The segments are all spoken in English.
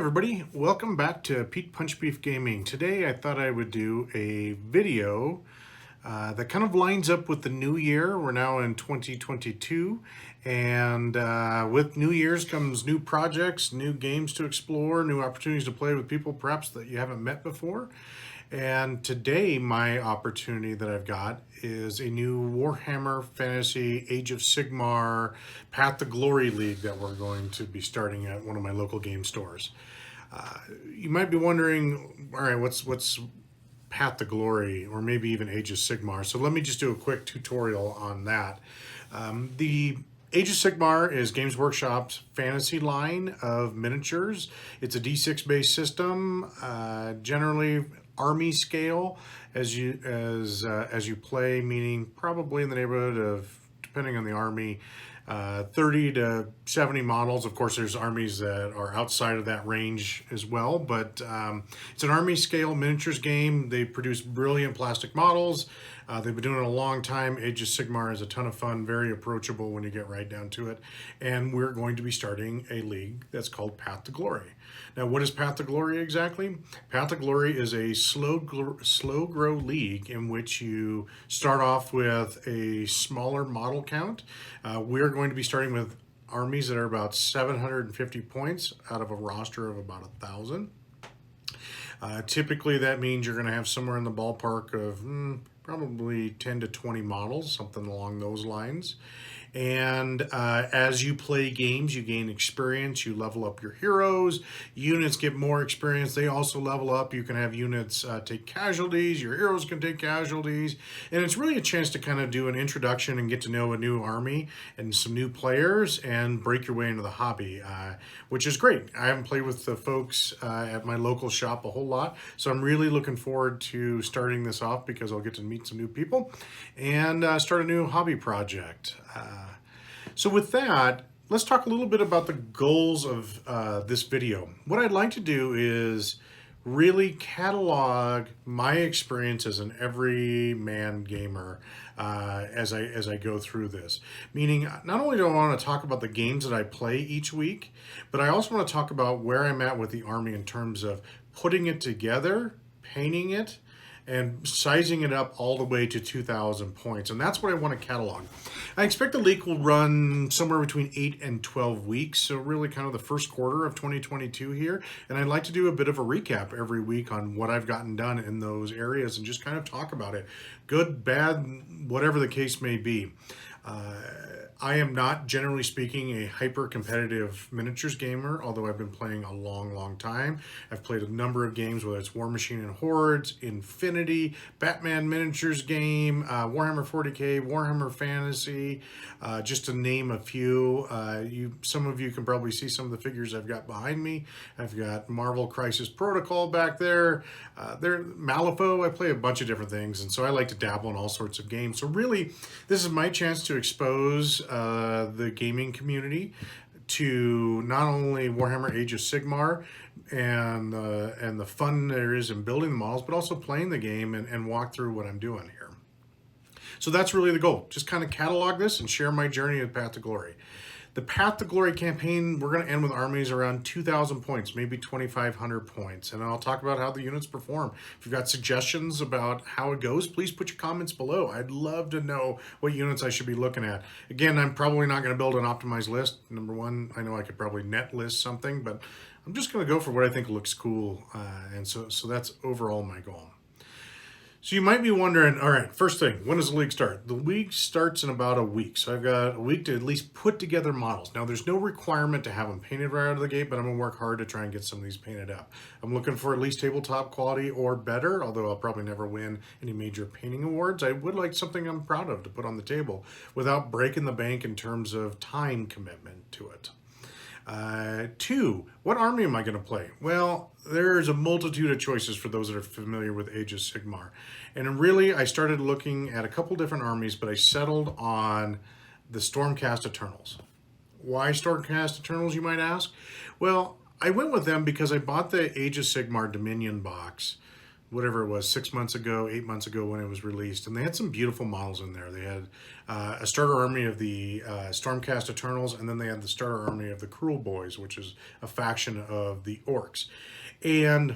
everybody, welcome back to Pete Punch Beef Gaming. Today I thought I would do a video that kind of lines up with the new year. We're now in 2022, and with New Year's comes new projects, new games to explore, new opportunities to play with people perhaps that you haven't met before. And today my opportunity that I've got is a new Warhammer Fantasy Age of Sigmar Path to Glory League that we're going to be starting at one of my local game stores. You might be wondering, all right, what's Path to Glory, or maybe even Age of Sigmar? So let me just do a quick tutorial on that. The Age of Sigmar is Games Workshop's fantasy line of miniatures. It's a D6 based system, generally army scale as you play, meaning probably in the neighborhood of, depending on the army, 30 to 70 models. Of course, there's armies that are outside of that range as well, but it's an army scale miniatures game. They produce brilliant plastic models. They've been doing it a long time. Age of Sigmar is a ton of fun, very approachable when you get right down to it. And we're going to be starting a league that's called Path to Glory. Now, what is Path to Glory exactly? Path to Glory is a slow grow league in which you start off with a smaller model count. We're going to be starting with armies that are about 750 points out of a roster of about 1,000. Typically, that means you're going to have somewhere in the ballpark of probably 10 to 20 models, something along those lines. And as you play games, you gain experience, you level up your heroes, units get more experience, they also level up. You can have units take casualties, your heroes can take casualties, and it's really a chance to kind of do an introduction and get to know a new army and some new players and break your way into the hobby, which is great. I haven't played with the folks at my local shop a whole lot, so I'm really looking forward to starting this off because I'll get to meet some new people and start a new hobby project. So with that, let's talk a little bit about the goals of this video. What I'd like to do is really catalog my experience as an everyman gamer as I go through this. Meaning, not only do I want to talk about the games that I play each week, but I also want to talk about where I'm at with the army in terms of putting it together, painting it, and sizing it up all the way to 2,000 points. And that's what I want to catalog. I expect the league will run somewhere between 8 and 12 weeks, so really kind of the first quarter of 2022 here. And I'd like to do a bit of a recap every week on what I've gotten done in those areas and just kind of talk about it. Good, bad, whatever the case may be. I am not, generally speaking, a hyper-competitive miniatures gamer, although I've been playing a long time. I've played a number of games, whether it's War Machine and Hordes, Infinity, Batman miniatures game, Warhammer 40K, Warhammer Fantasy, just to name a few. Some of you can probably see some of the figures I've got behind me. I've got Marvel Crisis Protocol back there. Malifaux. I play a bunch of different things, and so I like to dabble in all sorts of games. So really, this is my chance to expose the gaming community to not only Warhammer Age of Sigmar and the fun there is in building the models, but also playing the game and walk through what I'm doing here. So that's really the goal. Just kind of catalog this and share my journey of Path to Glory. The Path to Glory campaign, we're going to end with armies around 2,000 points, maybe 2,500 points. And I'll talk about how the units perform. If you've got suggestions about how it goes, please put your comments below. I'd love to know what units I should be looking at. Again, I'm probably not going to build an optimized list. Number one, I know I could probably net list something, but I'm just going to go for what I think looks cool. And so that's overall my goal. So you might be wondering, all right, first thing, when does the league start? The league starts in about a week. So I've got a week to at least put together models. Now, there's no requirement to have them painted right out of the gate, but I'm going to work hard to try and get some of these painted up. I'm looking for at least tabletop quality or better, although I'll probably never win any major painting awards. I would like something I'm proud of to put on the table without breaking the bank in terms of time commitment to it. 2, what army am I going to play? Well, there's a multitude of choices for those that are familiar with Age of Sigmar. And really, I started looking at a couple different armies, but I settled on the Stormcast Eternals. Why Stormcast Eternals, you might ask? Well, I went with them because I bought the Age of Sigmar Dominion box whatever it was, 6 months ago, 8 months ago when it was released. And they had some beautiful models in there. They had a starter army of the Stormcast Eternals, and then they had the starter army of the Cruel Boys, which is a faction of the Orcs. And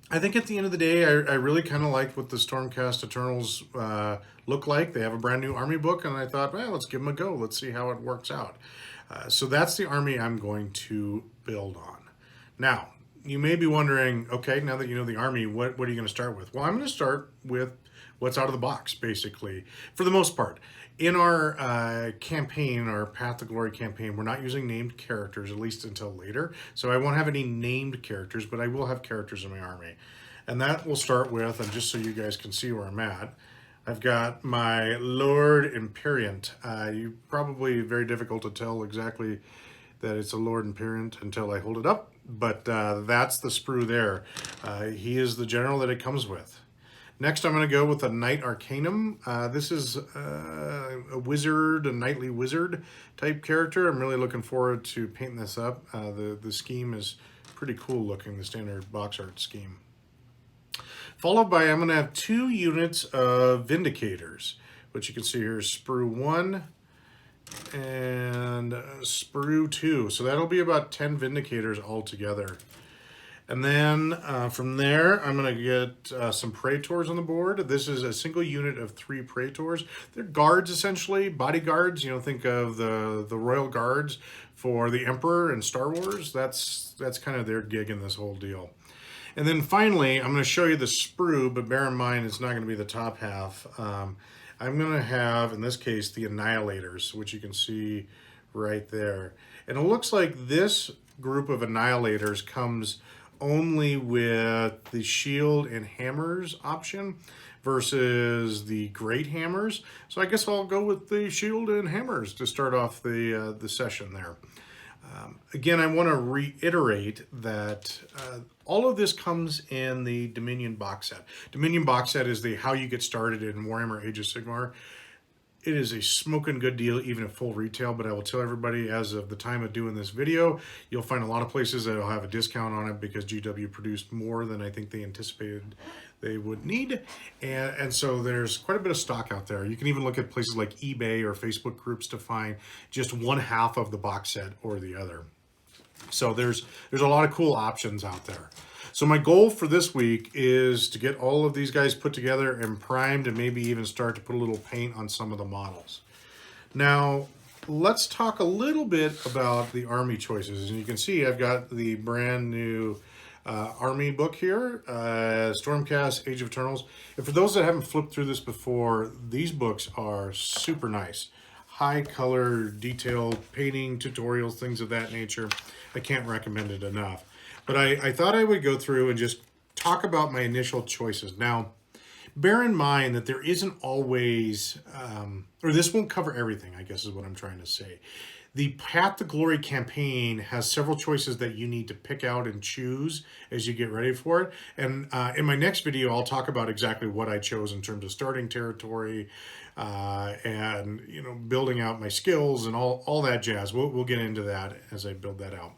I think at the end of the day, I really kind of liked what the Stormcast Eternals look like. They have a brand new army book, and I thought, well, let's give them a go. Let's see how it works out. So that's the army I'm going to build on. Now, you may be wondering, okay, now that you know the army, what are you going to start with? Well, I'm going to start with what's out of the box, basically, for the most part. In our campaign, our Path to Glory campaign, we're not using named characters, at least until later. So I won't have any named characters, but I will have characters in my army. And that will start with, and just so you guys can see where I'm at, I've got my Lord Imperiant. You probably very difficult to tell exactly that it's a Lord Imperiant until I hold it up, but that's the sprue there. He is the general that it comes with. Next, I'm going to go with a Knight Arcanum. This is a wizard, a knightly wizard type character. I'm really looking forward to painting this up. The scheme is pretty cool looking, the standard box art scheme. Followed by, I'm going to have 2 units of Vindicators, which you can see here is Sprue 1 and Sprue 2. So that'll be about 10 Vindicators altogether. And then from there, I'm going to get some Praetors on the board. This is a single unit of 3 Praetors. They're guards, essentially, bodyguards. You know, think of the Royal Guards for the Emperor in Star Wars. That's kind of their gig in this whole deal. And then finally, I'm going to show you the sprue, but bear in mind it's not going to be the top half. I'm going to have, in this case, the Annihilators, which you can see right there. And it looks like this group of Annihilators comes only with the shield and hammers option versus the great hammers. So I guess I'll go with the shield and hammers to start off the session there. Again, I want to reiterate that all of this comes in the Dominion box set. Dominion box set is the how you get started in Warhammer Age of Sigmar. It is a smoking good deal, even at full retail, but I will tell everybody, as of the time of doing this video, you'll find a lot of places that will have a discount on it because GW produced more than I think they anticipated they would need. And so there's quite a bit of stock out there. You can even look at places like eBay or Facebook groups to find just one half of the box set or the other. So there's a lot of cool options out there. So my goal for this week is to get all of these guys put together and primed and maybe even start to put a little paint on some of the models. Now, let's talk a little bit about the army choices. And you can see I've got the brand new army book here, Stormcast Age of Eternals. And for those that haven't flipped through this before, these books are super nice. High color, detailed painting, tutorials, things of that nature. I can't recommend it enough. But I thought I would go through and just talk about my initial choices. Now, bear in mind that there isn't always, or this won't cover everything, I guess is what I'm trying to say. The Path to Glory campaign has several choices that you need to pick out and choose as you get ready for it. And in my next video, I'll talk about exactly what I chose in terms of starting territory and, you know, building out my skills and all that jazz. We'll get into that as I build that out.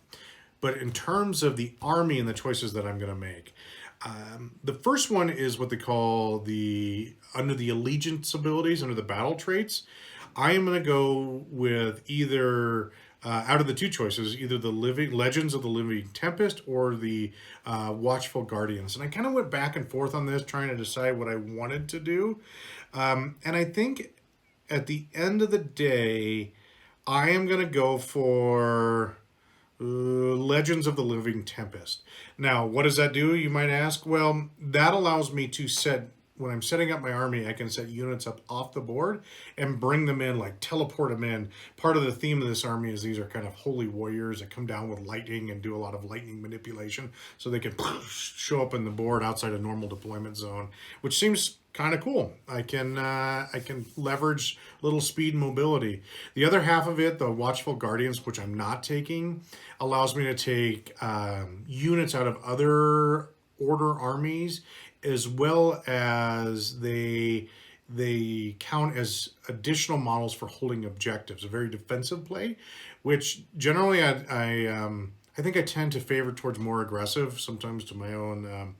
But in terms of the army and the choices that I'm going to make, the first one is what they call under the allegiance abilities, under the battle traits. I am going to go with either, out of the 2 choices, either the Legends of the Living Tempest or the Watchful Guardians. And I kind of went back and forth on this, trying to decide what I wanted to do. And I think at the end of the day, I am going to go for Legends of the Living Tempest. Now, what does that do, you might ask? Well, that allows me to set, when I'm setting up my army, I can set units up off the board and bring them in, like teleport them in. Part of the theme of this army is these are kind of holy warriors that come down with lightning and do a lot of lightning manipulation, so they can show up in the board outside a normal deployment zone, which seems kind of cool. I can leverage little speed and mobility. The other half of it, the Watchful Guardians, which I'm not taking, allows me to take units out of other order armies, as well as they count as additional models for holding objectives. A very defensive play, which generally I think I tend to favor towards more aggressive, sometimes to my own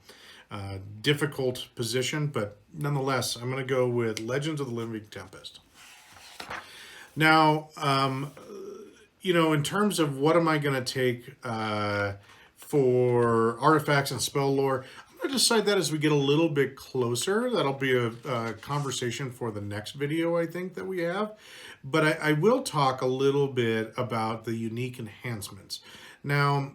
difficult position, but nonetheless, I'm going to go with Legends of the Living Tempest. Now, in terms of what am I going to take for artifacts and spell lore, I'm going to decide that as we get a little bit closer. That'll be a conversation for the next video, I think, that we have. But I will talk a little bit about the unique enhancements. Now,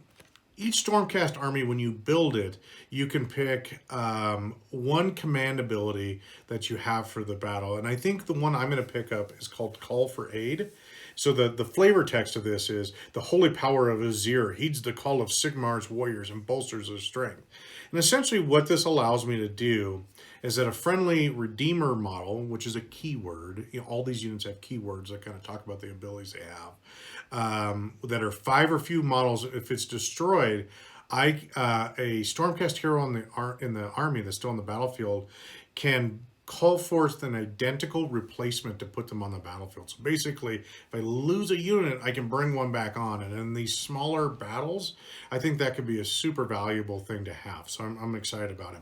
each Stormcast army, when you build it, you can pick one command ability that you have for the battle. And I think the one I'm going to pick up is called Call for Aid. So the flavor text of this is, the holy power of Azir heeds the call of Sigmar's warriors and bolsters their strength. And essentially what this allows me to do is that a friendly Redeemer model, which is a keyword, all these units have keywords that kind of talk about the abilities they have, that are 5 or few models. If it's destroyed, a Stormcast hero in the army that's still on the battlefield can call forth an identical replacement to put them on the battlefield. So basically, if I lose a unit, I can bring one back on. And in these smaller battles, I think that could be a super valuable thing to have. So I'm excited about it.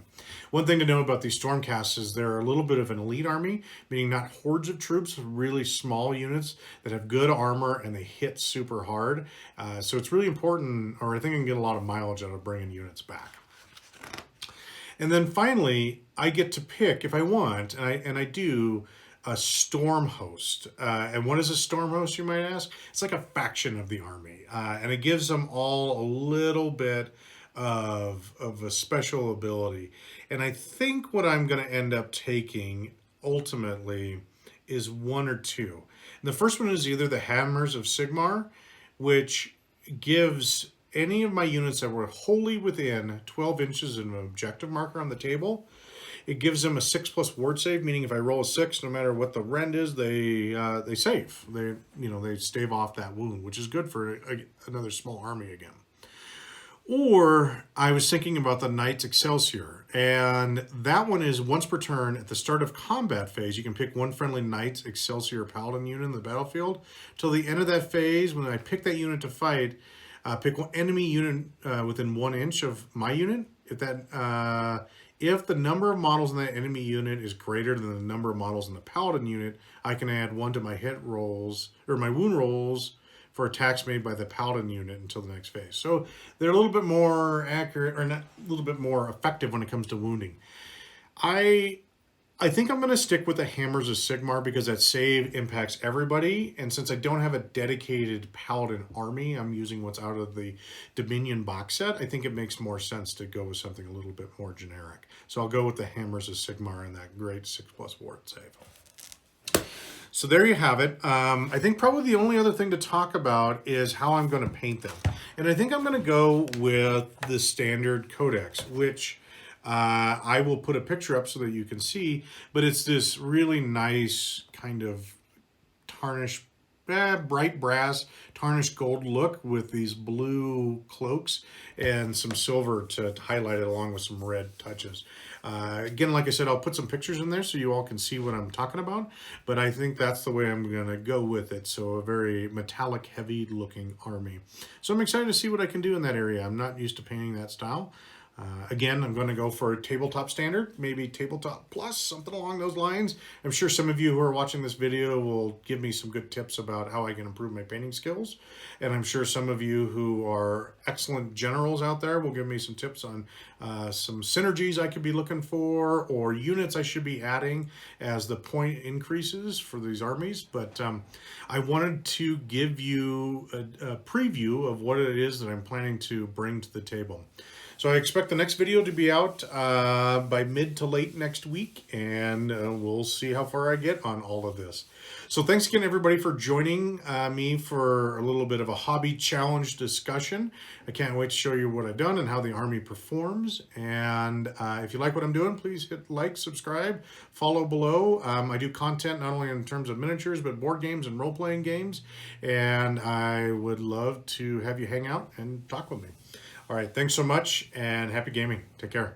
One thing to know about these Stormcasts is they're a little bit of an elite army, meaning not hordes of troops, really small units that have good armor and they hit super hard. So it's really important, or I think I can get a lot of mileage out of bringing units back. And then finally, I get to pick, if I want, and I do, a storm host. And what is a storm host, you might ask? It's like a faction of the army. And it gives them all a little bit of a special ability. And I think what I'm going to end up taking, ultimately, is 1 or 2. And the first one is either the Hammers of Sigmar, which gives any of my units that were wholly within 12 inches of an objective marker on the table. It gives them a 6+ ward save, meaning if I roll a 6, no matter what the rend is, they save. They stave off that wound, which is good for another small army again. Or I was thinking about the Knight's Excelsior, and that one is once per turn at the start of combat phase, you can pick one friendly Knight's Excelsior Paladin unit in the battlefield. Till the end of that phase, when I pick that unit to fight, pick one enemy unit within 1 inch of my unit. If the number of models in that enemy unit is greater than the number of models in the Paladin unit, I can add 1 to my hit rolls, or my wound rolls, for attacks made by the Paladin unit until the next phase. So they're a little bit more accurate, or not, a little bit more effective when it comes to wounding. I think I'm going to stick with the Hammers of Sigmar because that save impacts everybody. And since I don't have a dedicated Paladin army, I'm using what's out of the Dominion box set. I think it makes more sense to go with something a little bit more generic. So I'll go with the Hammers of Sigmar and that great 6+ ward save. So there you have it. I think probably the only other thing to talk about is how I'm going to paint them. And I think I'm going to go with the standard codex, which I will put a picture up so that you can see, but it's this really nice kind of tarnished, bright brass, tarnished gold look with these blue cloaks and some silver to highlight it along with some red touches. Again, like I said, I'll put some pictures in there so you all can see what I'm talking about, but I think that's the way I'm going to go with it. So a very metallic, heavy looking army. So I'm excited to see what I can do in that area. I'm not used to painting that style. Again, I'm going to go for a tabletop standard, maybe tabletop plus, something along those lines. I'm sure some of you who are watching this video will give me some good tips about how I can improve my painting skills. And I'm sure some of you who are excellent generals out there will give me some tips on some synergies I could be looking for, or units I should be adding as the point increases for these armies. But I wanted to give you a preview of what it is that I'm planning to bring to the table. So I expect the next video to be out by mid to late next week, and we'll see how far I get on all of this. So thanks again, everybody, for joining me for a little bit of a hobby challenge discussion. I can't wait to show you what I've done and how the army performs. And if you like what I'm doing, please hit like, subscribe, follow below. I do content not only in terms of miniatures, but board games and role-playing games. And I would love to have you hang out and talk with me. All right, thanks so much, and happy gaming. Take care.